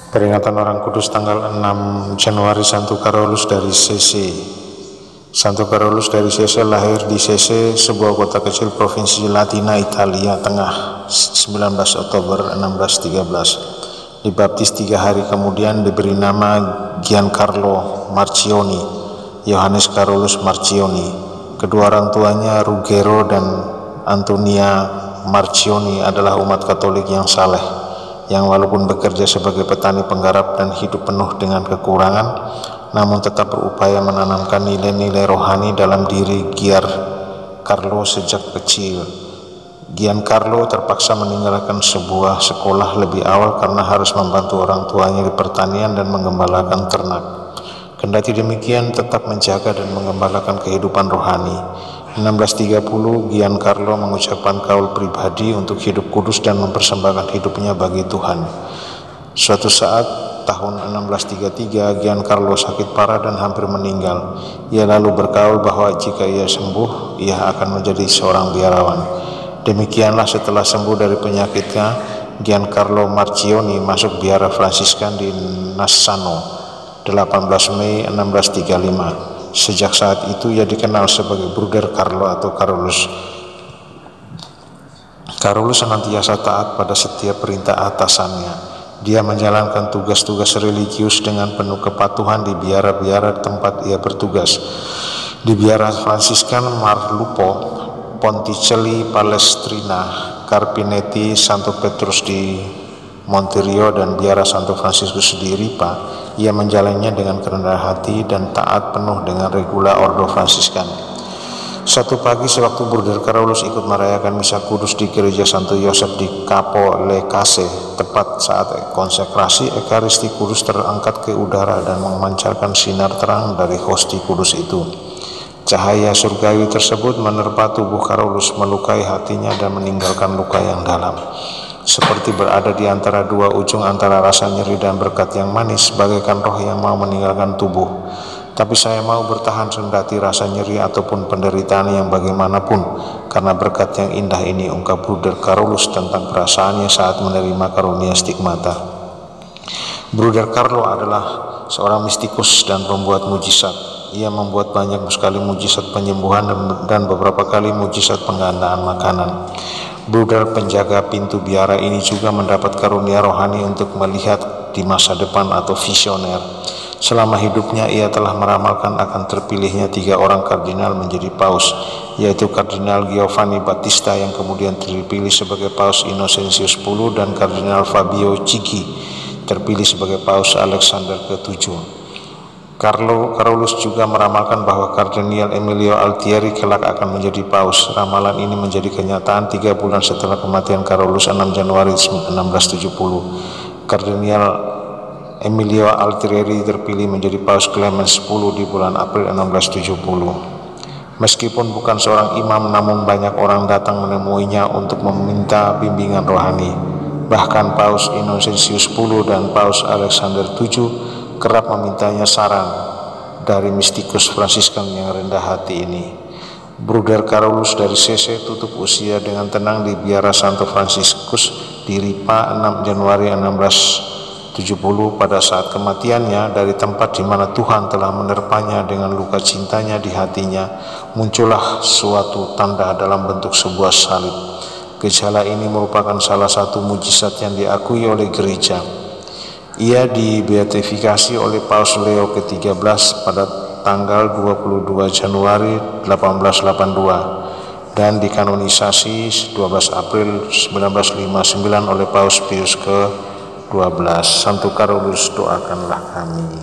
Peringatan Orang Kudus tanggal 6 Januari. Santo Carolus dari Sese. Santo Carolus dari Sese lahir di Sese, sebuah kota kecil provinsi Latina Italia Tengah, 19 Oktober 1613. Dibaptis 3 hari kemudian, diberi nama Giancarlo Marcioni, Yohanes Carolus Marcioni. Kedua orang tuanya, Ruggero dan Antonia Marcioni, adalah umat Katolik yang saleh, yang walaupun bekerja sebagai petani penggarap dan hidup penuh dengan kekurangan, namun tetap berupaya menanamkan nilai-nilai rohani dalam diri Giancarlo sejak kecil. Giancarlo terpaksa meninggalkan sebuah sekolah lebih awal karena harus membantu orang tuanya di pertanian dan menggembalakan ternak. Kendati demikian, tetap menjaga dan menggembalakan kehidupan rohani. 1630, Giancarlo mengucapkan kaul pribadi untuk hidup kudus dan mempersembahkan hidupnya bagi Tuhan. Suatu saat, tahun 1633, Giancarlo sakit parah dan hampir meninggal. Ia lalu berkaul bahwa jika ia sembuh, ia akan menjadi seorang biarawan. Demikianlah setelah sembuh dari penyakitnya, Giancarlo Marcioni masuk biara Fransiskan di Nassano, 18 Mei 1635. Sejak saat itu ia dikenal sebagai Bruder Carlo atau Carolus. Carolus senantiasa taat pada setiap perintah atasannya. Dia menjalankan tugas-tugas religius dengan penuh kepatuhan di biara-biara tempat ia bertugas. Di biara Fransiskan Marlupo, Ponticelli, Palestrina, Carpinetti, Santo Petrus di Monterio, dan biara Santo Franciscus di Ripa, ia menjalannya dengan kerendahan hati dan taat penuh dengan regula Ordo Fransiskan. Suatu pagi sewaktu Bruder Carolus ikut merayakan misa kudus di gereja Santo Yosef di Capo Le Case, tepat saat konsekrasi, Ekaristi Kudus terangkat ke udara dan memancarkan sinar terang dari hosti kudus itu. Cahaya surgawi tersebut menerpa tubuh Carolus, melukai hatinya dan meninggalkan luka yang dalam. Seperti berada di antara dua ujung antara rasa nyeri dan berkat yang manis, bagaikan roh yang mau meninggalkan tubuh. Tapi saya mau bertahan sendati rasa nyeri ataupun penderitaan yang bagaimanapun, karena berkat yang indah ini, ungkap Bruder Carolus tentang perasaannya saat menerima karunia stigmata. Bruder Carlo adalah seorang mistikus dan pembuat mujizat. Ia membuat banyak sekali mujizat penyembuhan dan beberapa kali mujizat penggandaan makanan. Bruder penjaga pintu biara ini juga mendapat karunia rohani untuk melihat di masa depan atau visioner. Selama hidupnya ia telah meramalkan akan terpilihnya 3 orang kardinal menjadi paus, yaitu Kardinal Giovanni Battista yang kemudian terpilih sebagai Paus Innocentius X dan Kardinal Fabio Chigi terpilih sebagai Paus Alexander ke-7. Carolus juga meramalkan bahwa Kardinal Emilio Altieri kelak akan menjadi paus. Ramalan ini menjadi kenyataan 3 bulan setelah kematian Carolus 6 Januari 1670. Kardinal Emilio Altieri terpilih menjadi Paus Clemens X di bulan April 1670. Meskipun bukan seorang imam, namun banyak orang datang menemuinya untuk meminta bimbingan rohani. Bahkan Paus Innocentius X dan Paus Alexander VII kerap memintanya saran dari mistikus Fransiskan yang rendah hati ini. Bruder Carolus dari Sese tutup usia dengan tenang di biara Santo Franciscus di Ripa 6 Januari 1670. Pada saat kematiannya, dari tempat di mana Tuhan telah menerpanya dengan luka cintanya di hatinya, muncullah suatu tanda dalam bentuk sebuah salib. Gejala ini merupakan salah satu mujizat yang diakui oleh gereja. Ia dibeatifikasi oleh Paus Leo ke-13 pada tanggal 22 Januari 1882 dan dikanonisasi 12 April 1959 oleh Paus Pius ke-12. Santo Carolus, doakanlah kami.